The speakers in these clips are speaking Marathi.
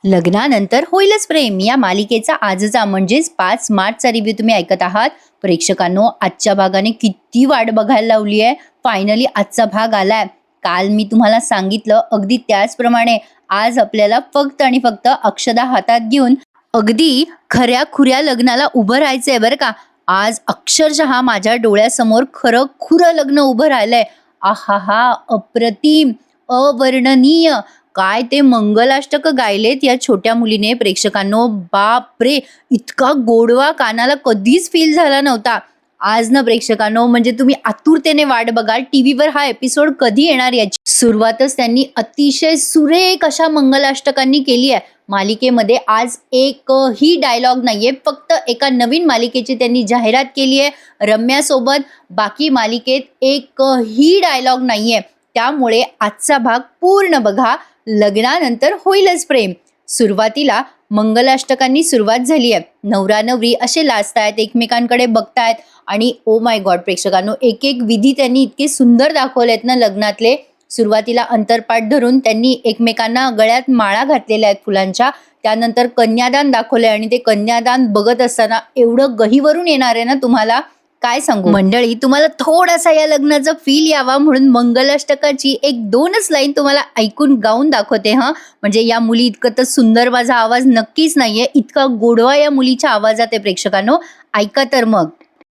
लग्नानंतर होईलच प्रेम या मालिकेचा आजचा म्हणजेच 5 मार्चचा रिव्ह्यू तुम्ही ऐकत आहात. प्रेक्षकांनो, आजच्या भागाने किती वाट बघायला लावली आहे. फायनली आजचा भाग आलाय. काल मी तुम्हाला सांगितलं अगदी त्याचप्रमाणे आज आपल्याला फक्त आणि फक्त अक्षदा हातात घेऊन अगदी खऱ्या खुऱ्या लग्नाला उभं राहायचंय बरं का. आज अक्षरशः माझ्या डोळ्यासमोर खरं खुरं लग्न उभं राहिलंय. आहा, अप्रतिम, अवर्णनीय. काय ते मंगलाष्टक गायलेत या छोट्या मुलीने. प्रेक्षकांनो, बाप रे, इतका गोडवा कानाला कधीच फील झाला नव्हता. आज ना प्रेक्षकांनो, म्हणजे तुम्ही आतुरतेने वाट बघाल टीव्हीवर हा एपिसोड कधी येणार याची. सुरुवातच त्यांनी अतिशय सुरेख अशा मंगलाष्टकांनी केली आहे. मालिकेमध्ये आज एकही डायलॉग नाहीये. फक्त एका नवीन मालिकेची त्यांनी जाहिरात केली आहे रम्यासोबत. बाकी मालिकेत एकही डायलॉग नाहीये. त्यामुळे आजचा भाग पूर्ण बघा. लग्नानंतर होईलच प्रेम. सुरुवातीला मंगलाष्टकांनी सुरुवात झाली आहे. नवरा नवरी असे लाजतायत, एकमेकांकडे बघतायत आणि ओ माय गॉड प्रेक्षकांनो, एक एक विधी त्यांनी इतके सुंदर दाखवलेत ना लग्नातले. सुरुवातीला अंतरपाठ धरून त्यांनी एकमेकांना गळ्यात माळा घातलेल्या आहेत फुलांच्या. त्यानंतर कन्यादान दाखवलंय आणि ते कन्यादान बघत असताना एवढं गहिवरून येणार आहे ना तुम्हाला, काय सांगू. मंडळी, तुम्हाला थोडासा या लग्नाचा फील यावा म्हणून मंगलाष्टकाची 1-2च लाईन तुम्हाला ऐकून गाऊन दाखवते हा. म्हणजे या मुली इतकं तर सुंदर माझा आवाज नक्कीच नाहीये, इतका गोडवा या मुलीच्या आवाजात आहे. प्रेक्षकांनो, ऐका तर मग.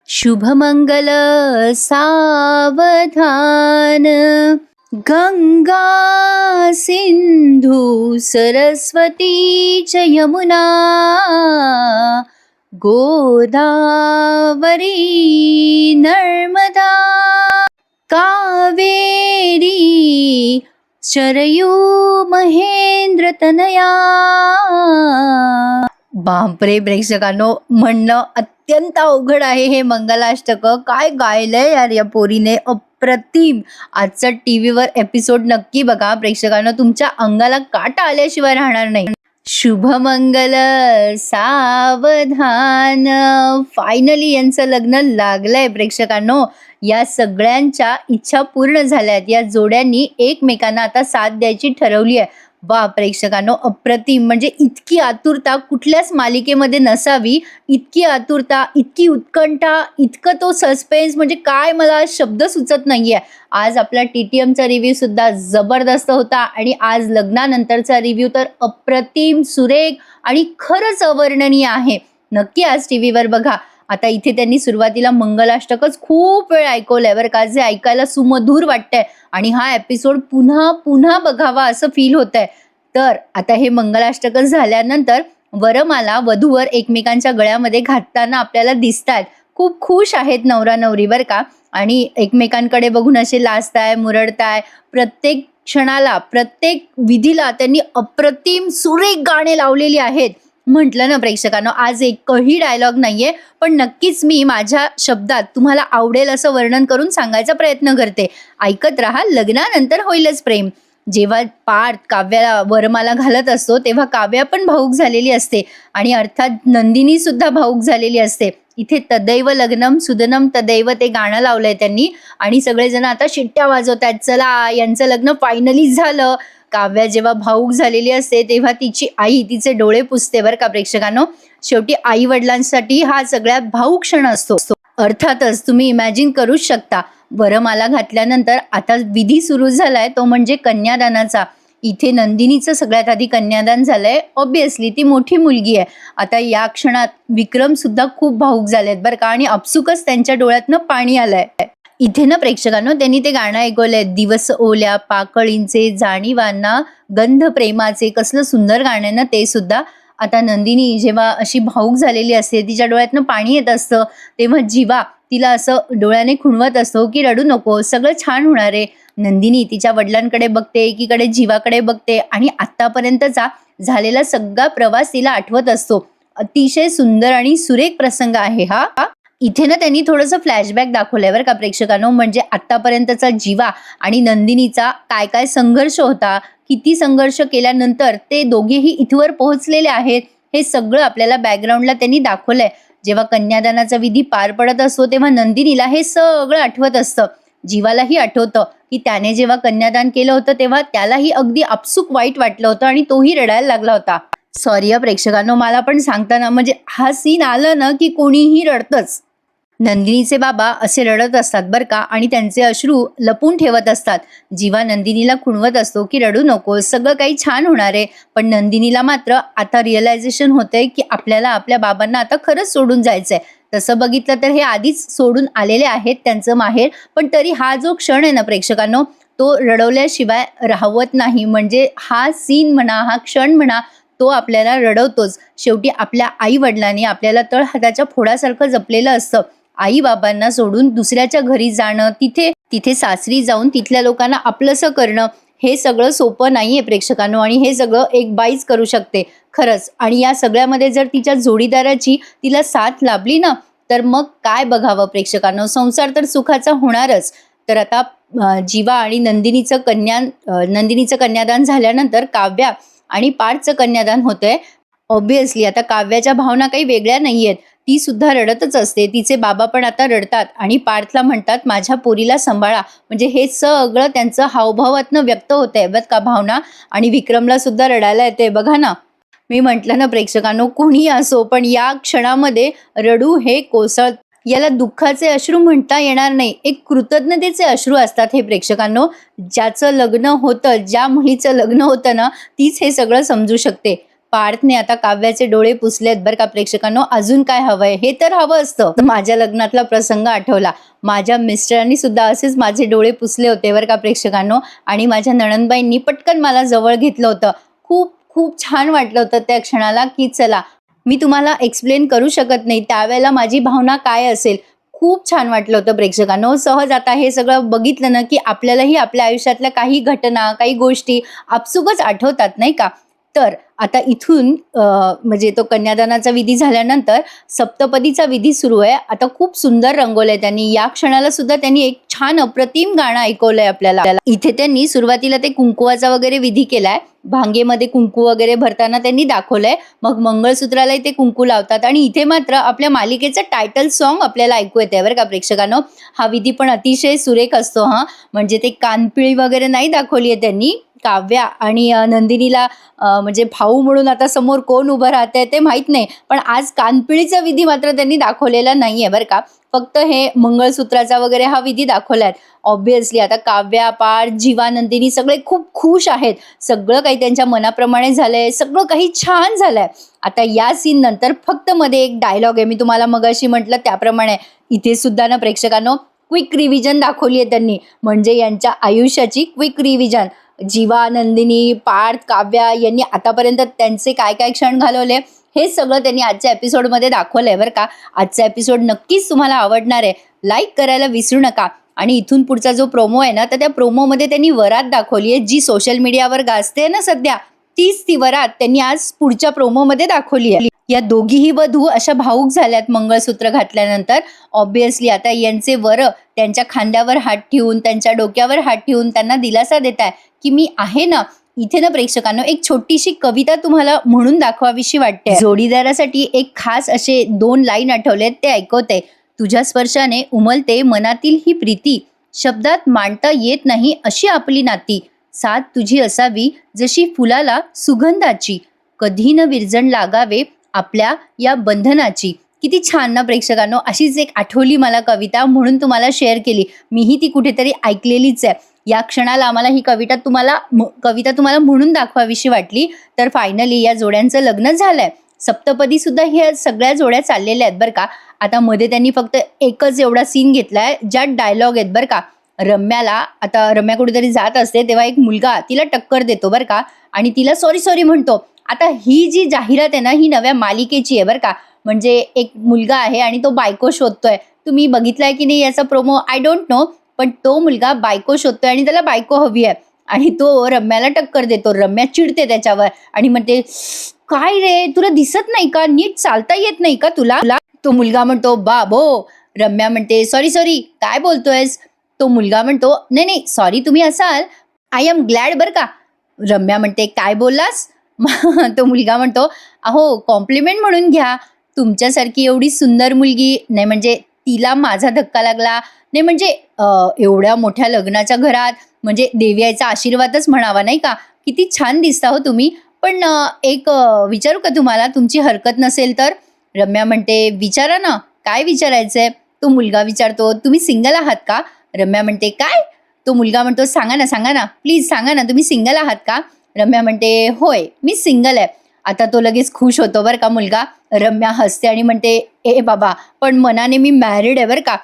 शुभमंगल सावधान, गंगा सिंधू सरस्वती च यमुना गोदावरी नर्मदा कावेरी शरयू महेंद्र तनया. बापरे प्रेक्षकांनो, म्हणणं अत्यंत अवघड आहे हे मंगलाष्टक. काय गायलंय यार या पोरीने, अप्रतिम. आजचा टीव्हीवर एपिसोड नक्की बघा प्रेक्षकांनो, तुमच्या अंगाला काटा आल्याशिवाय राहणार नाही. शुभमंगल सावधान. फायनली यांचं लग्न लागलंय प्रेक्षकांनो. या सगळ्यांच्या इच्छा पूर्ण झाल्यात. या जोड्यांनी एकमेकांना आता साथ द्यायची ठरवली आहे. वा प्रेक्षकांनो, अप्रतिम. म्हणजे इतकी आतुरता कुठल्याच मालिकेमध्ये नसावी. इतकी आतुरता, इतकी उत्कंठा, इतकं तो सस्पेन्स, म्हणजे काय मला शब्द सुचत नाहीये. आज आपला TTMचा रिव्ह्यू सुद्धा जबरदस्त होता आणि आज लग्नानंतरचा रिव्ह्यू तर अप्रतिम, सुरेख आणि खरंच अवर्णनीय आहे. नक्की आज टीव्हीवर बघा. आता इथे त्यांनी सुरुवातीला मंगलाष्टकच खूप वेळ ऐकवलंय बरं का, जे ऐकायला सुमधूर वाटतंय आणि हा एपिसोड पुन्हा पुन्हा बघावा असं फील होतंय. तर आता हे मंगलाष्टकच झाल्यानंतर वरमाला वधूवर एकमेकांच्या गळ्यामध्ये घातताना आपल्याला दिसतात. खूप खुश आहेत नवरा नवरी बरं का, आणि एकमेकांकडे बघून असे लाजताय, मुरडताय. प्रत्येक क्षणाला, प्रत्येक विधीला त्यांनी अप्रतिम सुरेख गाणे लावलेली आहेत. म्हटलं ना प्रेक्षकांनो, आज एकही डायलॉग नाहीये, पण नक्कीच मी माझ्या शब्दात तुम्हाला आवडेल असं वर्णन करून सांगायचा प्रयत्न करते. ऐकत राहा लग्नानंतर होईलच प्रेम. जेव्हा पार्थ काव्याला वरमाला घालत असतो तेव्हा काव्या पण भावूक झालेली असते आणि अर्थात नंदिनी सुद्धा भावूक झालेली असते. इथे तदैव लग्नम सुदनम तदैव ते गाणं लावलंय त्यांनी आणि सगळेजण आता शिट्ट्या वाजवतात, चला यांचं लग्न फायनली झालं. काव्या जेव्हा भावूक झालेली असते तेव्हा तिची आई तिचे डोळे पुसते बरं का प्रेक्षकांनो. शेवटी आई वडिलांसाठी हा सगळ्यात भावूक क्षण असतो. अर्थातच तुम्ही इमॅजिन करूच शकता. वरमाला घातल्यानंतर आता विधी सुरू झालाय, तो म्हणजे कन्यादानाचा. इथे नंदिनीचं सगळ्यात आधी कन्यादान झालंय. ऑब्विसली ती मोठी मुलगी आहे. आता या क्षणात विक्रम सुद्धा खूप भावूक झालेत बरं का, आणि आपसुकच त्यांच्या डोळ्यातनं पाणी आलंय. इथे ना प्रेक्षकांनो, त्यांनी ते गाणं ऐकवलंय, दिवस ओल्या पाकळींचे जाणीवांना गंध प्रेमाचे. कसलं सुंदर गाणं आहे ना ते सुद्धा. आता नंदिनी जेव्हा अशी भावूक झालेली असते, तिच्या डोळ्यातनं पाणी येत असतं, तेव्हा जीवा तिला असं डोळ्याने खुणवत असतो की रडू नको, सगळं छान होणार आहे. नंदिनी तिच्या वडिलांकडे बघते, एकीकडे जीवाकडे बघते आणि आतापर्यंतचा झालेला सगळा प्रवास तिला आठवत असतो. अतिशय सुंदर आणि सुरेख प्रसंग आहे हा. इथे ना त्यांनी थोडंसं फ्लॅशबॅक दाखवलंय बरं का प्रेक्षकांनो. म्हणजे आतापर्यंतचा जीवा आणि नंदिनीचा काय काय संघर्ष होता, किती संघर्ष केल्यानंतर ते दोघेही इथवर पोहोचलेले आहेत, हे सगळं आपल्याला बॅकग्राऊंडला त्यांनी दाखवलंय. जेव्हा कन्यादानाचा विधी पार पडत असतो तेव्हा नंदिनीला हे सगळं आठवत असतं. जीवालाही आठवतं की त्याने जेव्हा कन्यादान केलं होतं तेव्हा त्यालाही अगदी आपसूक वाईट वाटलं होतं आणि तोही रडायला लागला होता. सॉरी हा प्रेक्षकांनो, मला पण सांगताना म्हणजे हा सीन आला ना की कोणीही रडतंच. नंदिनीचे बाबा असे रडत असतात बरं का, आणि त्यांचे अश्रू लपून ठेवत असतात. जीवा नंदिनीला खुणवत असतो की रडू नकोस, सगळं काही छान होणार आहे. पण नंदिनीला मात्र आता रिअलायझेशन होतंय की आपल्याला आपल्या बाबांना आता खरंच सोडून जायचंय. तसं बघितलं तर हे आधीच सोडून आलेले आहेत त्यांचं माहेर, पण तरी हा जो क्षण आहे ना प्रेक्षकांनो, तो रडवल्याशिवाय राहवत नाही. म्हणजे हा सीन म्हणा, हा क्षण म्हणा, तो आपल्याला रडवतोच. शेवटी आपल्या आई वडिलांनी आपल्याला तळहाताच्या फोडासारखं जपलेलं असतं. आई बाबांना सोडून दुसऱ्याच्या घरी जाणं, तिथे तिथे सासरी जाऊन तिथल्या लोकांना आपलंसं करणं, हे सगळं सोपं नाहीये प्रेक्षकांनो, आणि हे सगळं एक बाईच करू शकते खरंच. आणि या सगळ्यामध्ये जर तिच्या जोडीदाराची तिला साथ लाभली ना, तर मग काय बघावं प्रेक्षकांनो, संसार तर सुखाचा होणारच. तर आता जीवा आणि नंदिनीचं कन्यादान झाल्यानंतर काव्या आणि पार्थचं कन्यादान होतंय. ऑब्व्हियसली आता काव्याच्या भावना काही वेगळ्या नाहीयेत. ती सुद्धा रडतच असते. तिचे बाबा पण आता रडतात आणि पार्थला म्हणतात, "माझ्या पोरीला सांभाळा." म्हणजे हे सगळं त्यांचं हावभावातनं व्यक्त होतंय बरं का भावना. आणि विक्रमला सुद्धा रडायला येते बघा ना. मी म्हटलं ना प्रेक्षकांनो, कोणीही असो पण या क्षणामध्ये रडू हे कोसळ, याला दुःखाचे अश्रू म्हणता येणार नाही. एक कृतज्ञतेचे अश्रू असतात हे प्रेक्षकांनो. ज्याचं लग्न होतं, ज्या मुलीचं लग्न होतं ना, तीच हे सगळं समजू शकते. पार्थने आता काव्याचे डोळे पुसलेत बरं का प्रेक्षकांनो. अजून काय हवंय? हे तर हवं असतं. माझ्या लग्नातला प्रसंग आठवला. माझ्या मिस्टरांनी सुद्धा असेच माझे डोळे पुसले होते बरं का प्रेक्षकांनो, आणि माझ्या नणंदबाईंनी पटकन मला जवळ घेतलं होतं. खूप खूप छान वाटलं होतं त्या क्षणाला, की चला, मी तुम्हाला एक्सप्लेन करू शकत नाही त्यावेळेला माझी भावना काय असेल. खूप छान वाटलं होतं प्रेक्षकांनो. सहज आता हे सगळं बघितलं ना, की आपल्यालाही आपल्या आयुष्यातल्या काही घटना, काही गोष्टी आपसुकच आठवतात नाही का? तर आता इथून म्हणजे तो कन्यादानाचा विधी झाल्यानंतर सप्तपदीचा विधी सुरू आहे. आता खूप सुंदर रंगवलंय त्यांनी. या क्षणाला सुद्धा त्यांनी एक छान अप्रतिम गाणं ऐकवलंय आपल्याला. इथे त्यांनी सुरुवातीला ते कुंकुवाचा वगैरे विधी केलाय. भांगेमध्ये कुंकू वगैरे भरताना त्यांनी दाखवलंय. मग मंगळसूत्रालाही ते कुंकू लावतात, आणि इथे मात्र आपल्या मालिकेचं टायटल सॉन्ग आपल्याला ऐकू येतंय बरं का प्रेक्षकांनो. हा विधी पण अतिशय सुरेख असतो हां. म्हणजे ते कानपिळी वगैरे नाही दाखवली आहे त्यांनी. काव्या आणि नंदिनीला म्हणजे भाऊ म्हणून आता समोर कोण उभं राहतंय ते माहीत नाही. पण आज कानपिळीचा विधी मात्र त्यांनी दाखवलेला नाहीये बरं का. फक्त हे मंगळसूत्राचा वगैरे हा विधी दाखवलाय. ऑब्व्हियसली आता काव्या, पार्थ, जीवा, नंदिनी सगळे खूप खुश आहेत. सगळं काही त्यांच्या मनाप्रमाणे झालंय. सगळं काही छान झालंय. आता या सीन नंतर फक्त मध्ये एक डायलॉग आहे. मी तुम्हाला मगाशी म्हटलं त्याप्रमाणे इथे सुद्धा ना प्रेक्षकांनो, क्विक रिव्हिजन दाखवली आहे त्यांनी. म्हणजे यांच्या आयुष्याची क्विक रिव्हिजन. जीवा, नंदिनी, पार्थ, काव्या यांनी आतापर्यंत त्यांचे काय काय क्षण घालवले, हे सगळं त्यांनी आजच्या एपिसोडमध्ये दाखवलंय बरं का. आजचा एपिसोड नक्कीच तुम्हाला आवडणार आहे. लाईक करायला विसरू नका. आणि इथून पुढचा जो प्रोमो आहे ना, तर त्या प्रोमोमध्ये त्यांनी वरात दाखवली आहे, जी सोशल मीडियावर गाजते ना सध्या. तीच ती वरात त्यांनी आज पुढच्या प्रोमोमध्ये दाखवली आहे. या दोघीही वधू अशा भावूक झाल्यात मंगळसूत्र घातल्यानंतर. ऑब्व्हियसली आता यांचे वर त्यांच्या खांद्यावर हात ठेवून, त्यांच्या डोक्यावर हात ठेवून त्यांना दिलासा देत आहे की मी आहे ना. इथे ना प्रेक्षकांनो, एक छोटीशी कविता तुम्हाला म्हणून दाखवावीशी वाटते. जोडीदारासाठी एक खास असे 2 लाईन आठवलेत, ते ऐकवते. तुझ्या स्पर्शाने उमलते मनातील ही प्रीती, शब्दात मांडता येत नाही अशी आपली नाती. साथ तुझी असावी जशी फुलाला सुगंधाची, कधी न विरजण लागावे आपल्या या बंधनाची. किती छान ना प्रेक्षकांनो. अशीच एक आठवली मला कविता, म्हणून तुम्हाला शेअर केली. मीही ती कुठेतरी ऐकलेलीच आहे. या क्षणाला आम्हाला ही कविता तुम्हाला म्हणून दाखवावीशी वाटली. तर फायनली या जोड्यांचं लग्न झालंय. सप्तपदी सुद्धा ह्या सगळ्या जोड्या चाललेल्या आहेत बरं का. आता मध्ये त्यांनी फक्त एकच एवढा सीन घेतलाय, ज्यात डायलॉग आहेत बरं का. रम्या कुठेतरी जात असते, तेव्हा एक मुलगा तिला टक्कर देतो बरं का, आणि तिला सॉरी सॉरी म्हणतो. आता ही जी जाहिरात आहे ना, ही नव्या मालिकेची आहे बरं का. म्हणजे एक मुलगा आहे आणि तो बायको शोधतोय. तुम्ही बघितलाय की नाही याचा प्रोमो, आय डोंट नो. पण तो मुलगा बायको शोधतोय आणि त्याला बायको हवी आहे, आणि तो रम्याला टक्कर देतो. रम्या चिडते त्याच्यावर आणि म्हणते, काय रे, तुला दिसत नाही का, नीट चालता येत नाही का तुला? तो मुलगा म्हणतो, बाबो. रम्या म्हणते, सॉरी सॉरी, काय बोलतोयस? तो मुलगा म्हणतो, नाही नाही सॉरी तुम्ही असाल, आय एम ग्लॅड बरं का. रम्या म्हणते, काय बोललास? तो मुलगा म्हणतो, अहो कॉम्प्लिमेंट म्हणून घ्या. तुमच्यासारखी एवढी सुंदर मुलगी, नाही म्हणजे तिला माझा धक्का लागला, नाही म्हणजे एवढ्या मोठ्या लग्नाच्या घरात म्हणजे देवी आईचा आशीर्वादच म्हणावा नाही का. किती छान दिसता हो तुम्ही. पण एक विचारू का तुम्हाला, तुमची हरकत नसेल तर? रम्या म्हणते, "विचारा ना, काय विचारायचंय?" तो मुलगा विचारतो, "तुम्ही सिंगल आहात का?" रम्या म्हणते, "काय?" तो मुलगा म्हणतो, सांगा ना, प्लीज सांगा ना, तुम्ही सिंगल आहात का?" रम्या म्हणते, "होय, मी सिंगल आहे." आता तो लगेच खुश होतो बरं का मुलगा. रम्या हसते आणि म्हणते, "ए बाबा, पण मनाने मी मॅरिड आहे बरं का."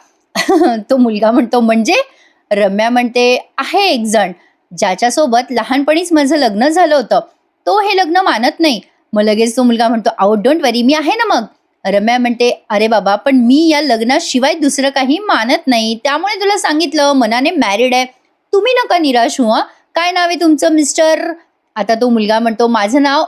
तो मुलगा म्हणतो, "म्हणजे?" रम्या म्हणते, "आहे एक जण, ज्याच्यासोबत लहानपणीच माझं लग्न झालं होतं. तो हे लग्न मानत नाही." मग लगेच तो मुलगा म्हणतो, "अहो डोंट वरी, मी आहे ना मग." रम्या म्हणते, "अरे बाबा, पण मी या लग्नाशिवाय दुसरं काही मानत नाही. त्यामुळे तुला सांगितलं, मनाने मॅरिड आहे. तुम्ही नका निराश होऊ हं. काय नाव आहे तुमचं मिस्टर?" आता तो मुलगा म्हणतो, "माझं नाव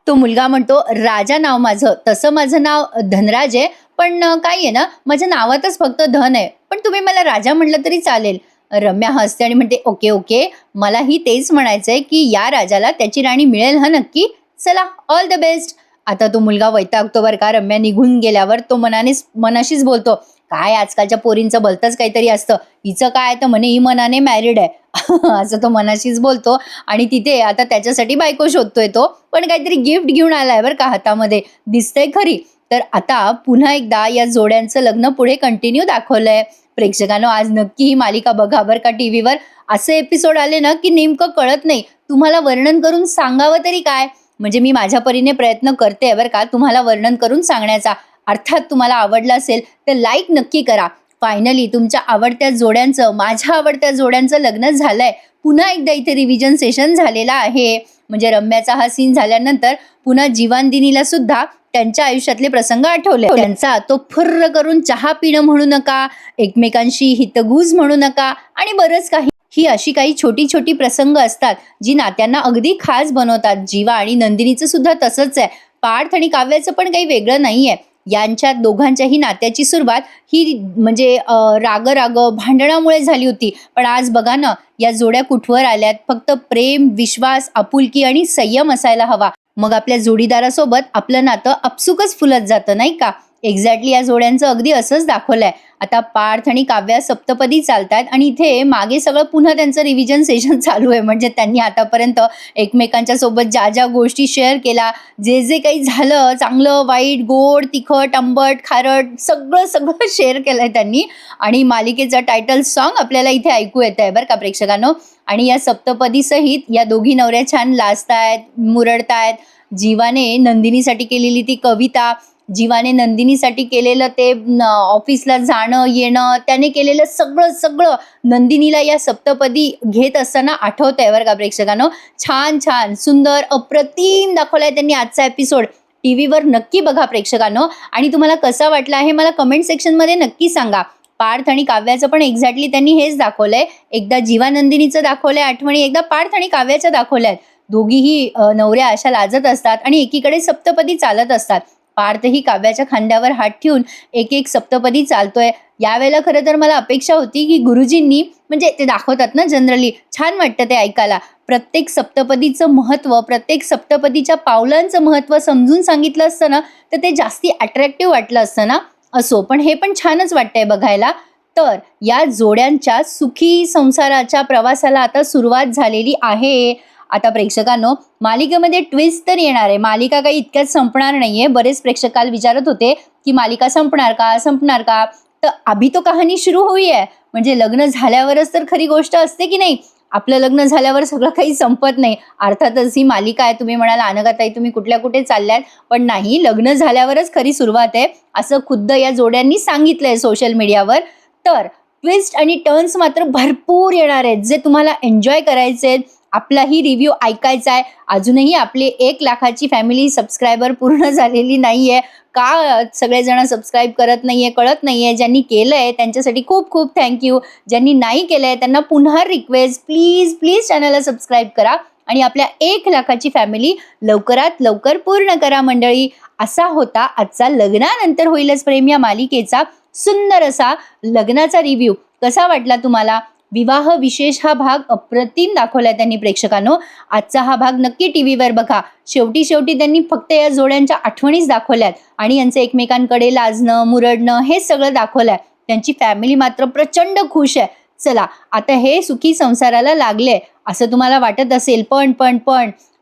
तो मुलगा म्हणतो, "राजा नाव माझं. तसं माझं नाव धनराज आहे. पण काय आहे ना, माझ्या नावातच फक्त धन आहे. पण तुम्ही मला राजा म्हटलं तरी चालेल." रम्या हसते आणि म्हणते, "ओके, ओके. मलाही तेच म्हणायचंय, की या राजाला त्याची राणी मिळेल हं नक्की. चला, ऑल द बेस्ट." आता तो मुलगा वैतागतो बरं का. रम्या निघून गेल्यावर तो मनाशीच बोलतो, "काय आजकालच्या पोरींचं भलतंच काहीतरी असतं. हिचं काय तर म्हणे ही मनाने मॅरिड आहे." असं तो मनाशीच बोलतो आणि तिथे आता त्याच्यासाठी बायको शोधतोय तो. पण काहीतरी गिफ्ट घेऊन आलाय बरं का हातामध्ये, दिसतंय खरी. तर आता पुन्हा एकदा या जोड्यांचं लग्न पुढे कंटिन्यू दाखवलंय. प्रेक्षकांनो, आज नक्की ही मालिका बघा बरं का टीव्हीवर. असे एपिसोड आले ना, की नेमकं कळत नाही. तुम्हाला वर्णन करून सांगावं तरी काय? म्हणजे मी माझ्या परीने प्रयत्न करते बरं का तुम्हाला वर्णन करून सांगण्याचा. अर्थात तुम्हाला आवडलं असेल तर लाईक नक्की करा. फायनली तुमच्या आवडत्या जोड्यांचं, माझ्या आवडत्या जोड्यांचं लग्न झालंय. पुन्हा एकदा इथे रिव्हिजन सेशन झालेला आहे. म्हणजे रम्याचा हा सीन झाल्यानंतर पुन्हा जीवानदिनीला सुद्धा त्यांच्या आयुष्यातले प्रसंग आठवले. त्यांचा तो फुर्र करून चहा पिणं म्हणू नका, एकमेकांशी हितगुज म्हणू नका आणि बरंच काही. ही अशी काही छोटी छोटी प्रसंग असतात जी नात्यांना अगदी खास बनवतात. जीवा आणि नंदिनीचं सुद्धा तसंच आहे. पार्थ आणि काव्याचं पण काही वेगळं नाहीये. यांच्या दोघांच्याही नात्याची सुरुवात ही म्हणजे राग राग भांडणामुळे झाली होती. पण आज बघा ना, या जोड्या कुठवर आल्यात. फक्त प्रेम, विश्वास, आपुलकी आणि संयम असायला हवा. मग आपल्या जोडीदारासोबत आपलं नातं आपसुकच फुलत जातं नाही का? एक्झॅक्टली या जोड्यांचं अगदी असंच दाखवलंय. आता पार्थ आणि काव्या सप्तपदी चालतायत आणि इथे मागे सगळं पुन्हा त्यांचं रिव्हिजन सेशन चालू आहे. म्हणजे त्यांनी आतापर्यंत एकमेकांच्या सोबत ज्या ज्या गोष्टी शेअर केल्या, जे जे काही झालं चांगलं, वाईट, गोड, तिखट, आंबट, खारट सगळं सगळं शेअर केलंय त्यांनी. आणि मालिकेचं टायटल सॉन्ग आपल्याला इथे ऐकू येत आहे बरं का प्रेक्षकांनो. आणि या सप्तपदी सहित या दोघी नवऱ्या छान लाजतायत, मुरडतायत. जीवाने नंदिनीसाठी केलेली ती कविता, जीवाने नंदिनीसाठी केलेलं ते ऑफिसला जाणं येणं, त्याने केलेलं सगळं सगळं नंदिनीला या सप्तपदी घेत असताना आठवतंय बरं का प्रेक्षकांनो. छान छान सुंदर अप्रतिम दाखवलाय त्यांनी आजचा एपिसोड. टीव्हीवर नक्की बघा प्रेक्षकांनो. आणि तुम्हाला कसा वाटला आहे मला कमेंट सेक्शनमध्ये नक्की सांगा. पार्थ आणि काव्याचं पण एक्झॅक्टली त्यांनी हेच दाखवलंय. एकदा जीवानंदिनीचं दाखवलंय आठवणी, एकदा पार्थ आणि काव्याच्या दाखवल्यात. दोघीही नवऱ्या अशा लाजत असतात आणि एकीकडे सप्तपदी चालत असतात. पार्थही काव्याच्या खांद्यावर हात ठेवून एक एक सप्तपदी चालतोय. यावेळेला खरं तर मला अपेक्षा होती की गुरुजींनी, म्हणजे ते दाखवतात ना जनरली, छान वाटतं ते ऐकायला. प्रत्येक सप्तपदीचं महत्त्व, प्रत्येक सप्तपदीच्या पावलांचं महत्त्व समजून सांगितलं असतं ना, तर ते जास्ती अट्रॅक्टिव्ह वाटलं असतं ना. असो, पण हे पण छानच वाटतंय बघायला. तर या जोड्यांच्या सुखी संसाराच्या प्रवासाला आता सुरुवात झालेली आहे. आता प्रेक्षकांनो, मालिकेमध्ये ट्विस्ट तर येणार आहे. मालिका काही इतक्यात संपणार नाहीये. बरेच प्रेक्षक काल विचारत होते की मालिका संपणार का, संपणार का? तर अभी तो कहाणी सुरू हुई है. म्हणजे लग्न झाल्यावरच तर खरी गोष्ट असते की नाही. आपलं लग्न झाल्यावर सगळं काही संपत नाही. अर्थातच ही मालिका आहे. तुम्ही म्हणाल अनघाताई तुम्ही कुठल्या कुठे चालल्यात, पण नाही, लग्न झाल्यावरच खरी सुरुवात आहे असं खुद्द या जोड्यांनी सांगितलंय सोशल मीडियावर. तर ट्विस्ट आणि टर्न्स मात्र भरपूर येणार आहेत, जे तुम्हाला एन्जॉय करायचे आहेत. आपलाही रिव्ह्यू ऐकायचा आहे. अजूनही आपले 1,00,000ची फॅमिली सबस्क्रायबर पूर्ण झालेली नाहीये. का सगळेजण सबस्क्राईब करत नाहीये कळत नाहीये. ज्यांनी केलंय त्यांच्यासाठी खूप खूप थँक्यू. ज्यांनी नाही केलंय त्यांना पुन्हा रिक्वेस्ट, प्लीज प्लीज चॅनलला सबस्क्राईब करा आणि आपल्या 1,00,000ची फॅमिली लवकरात लवकर पूर्ण करा मंडळी. असा होता आजचा लग्नानंतर होईलच प्रेम या मालिकेचा सुंदर असा लग्नाचा रिव्ह्यू. कसा वाटला तुम्हाला? विवाह विशेष हा भाग अप्रतिम दाखवलाय त्यांनी प्रेक्षकांनो. आजचा हा भाग नक्की टीव्हीवर बघा. शेवटी शेवटी त्यांनी फक्त या जोड्यांच्या आठवणीच दाखवल्यात आणि यांचं एकमेकांकडे लाजणं, मुरडणं हे सगळं दाखवलंय. त्यांची फॅमिली मात्र प्रचंड खुश आहे. चला, आता हे सुखी संसाराला लागले असं तुम्हाला वाटत असेल, पण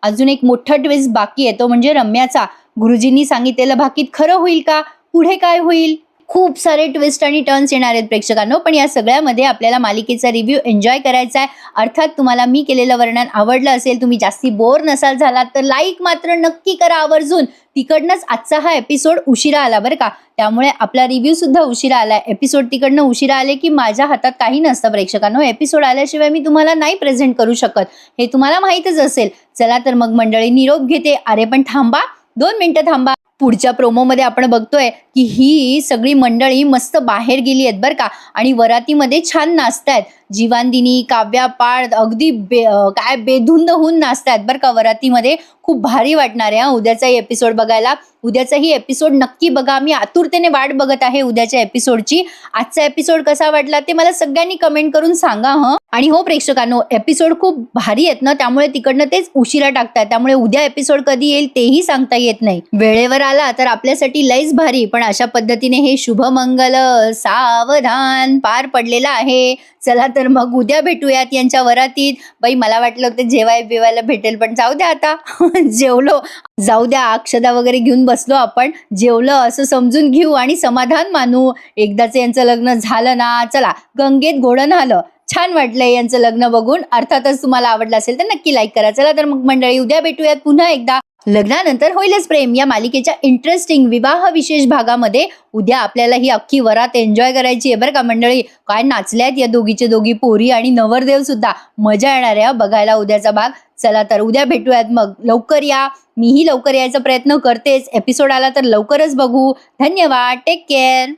अजून एक मोठा ट्विस्ट बाकी आहे, तो म्हणजे रम्याचा. गुरुजींनी सांगितलेलं भाकीत खरं होईल का? पुढे काय होईल? खूप सारे ट्विस्ट आणि टर्न्स येणार आहेत प्रेक्षकांनो. पण या सगळ्यामध्ये आपल्याला मालिकेचा रिव्ह्यू एन्जॉय करायचा आहे. अर्थात तुम्हाला मी केलेलं वर्णन आवडलं असेल, तुम्ही जास्ती बोर नसाल झालात, तर लाईक मात्र नक्की करा आवर्जून. तिकडनंच आजचा हा एपिसोड उशिरा आला बरं का, त्यामुळे आपला रिव्ह्यू सुद्धा उशिरा आलाय. एपिसोड तिकडनं उशिरा आले की माझ्या हातात काही नसतं प्रेक्षकांनो. एपिसोड आल्याशिवाय मी तुम्हाला नाही प्रेझेंट करू शकत, हे तुम्हाला माहीतच असेल. चला तर मग मंडळी, निरोप घेते. अरे पण थांबा, 2 मिनिटं थांबा. पुढच्या प्रोमोमध्ये आपण बघतोय की ही सगळी मंडळी मस्त बाहेर गेली आहेत बरं का, आणि वरातीमध्ये छान नाचतायत. जीवांदिनी, काव्या, पाळ अगदी काय बेधुंद होऊन नाचतायत बरं का वरातीमध्ये. खूप भारी वाटणार आहे उद्याचाही एपिसोड बघायला. उद्याचाही एपिसोड नक्की बघा. मी आतुरतेने वाट बघत आहे उद्याच्या एपिसोडची. आजचा एपिसोड कसा वाटला ते मला सगळ्यांनी कमेंट करून सांगा हं. आणि हो प्रेक्षकांनो, एपिसोड खूप भारी आहेत ना, त्यामुळे तिकडनं तेच उशिरा टाकतात, त्यामुळे उद्या एपिसोड कधी येईल तेही सांगता येत नाही. वेळेवर आला तर आपल्यासाठी लईच भारी. पण अशा पद्धतीने हे शुभमंगल सावधान पार पडलेलं आहे. चला तर मग उद्या भेटूयात यांच्या वरातीत. बाई मला वाटलं होतं जेवायला भेटेल, पण जाऊ द्या आता. जेवलो, जाऊ द्या, अक्षदा वगैरे घेऊन बसलो आपण. जेवलं असं समजून घेऊ आणि समाधान मानू. एकदाच यांचं लग्न झालं ना, चला गंगेत घोडं न्हालं. छान वाटलंय यांचं लग्न बघून. अर्थातच तुम्हाला आवडलं असेल तर नक्की लाईक करा. चला तर मग मंडळी, उद्या भेटूयात पुन्हा एकदा. लग्नानंतर होईलच प्रेम या मालिकेच्या इंटरेस्टिंग विवाह विशेष भागामध्ये. उद्या आपल्याला ही अख्खी वरात एन्जॉय करायची आहे बरं का मंडळी. काय नाचल्यात या दोघीचे दोघी पोरी आणि नवरदेव सुद्धा. मजा येणार आहे बघायला उद्याचा भाग. चला तर उद्या भेटूयात मग. लवकर या, मीही लवकर यायचा प्रयत्न करतेच. एपिसोड आला तर लवकरच बघू. धन्यवाद, टेक केअर.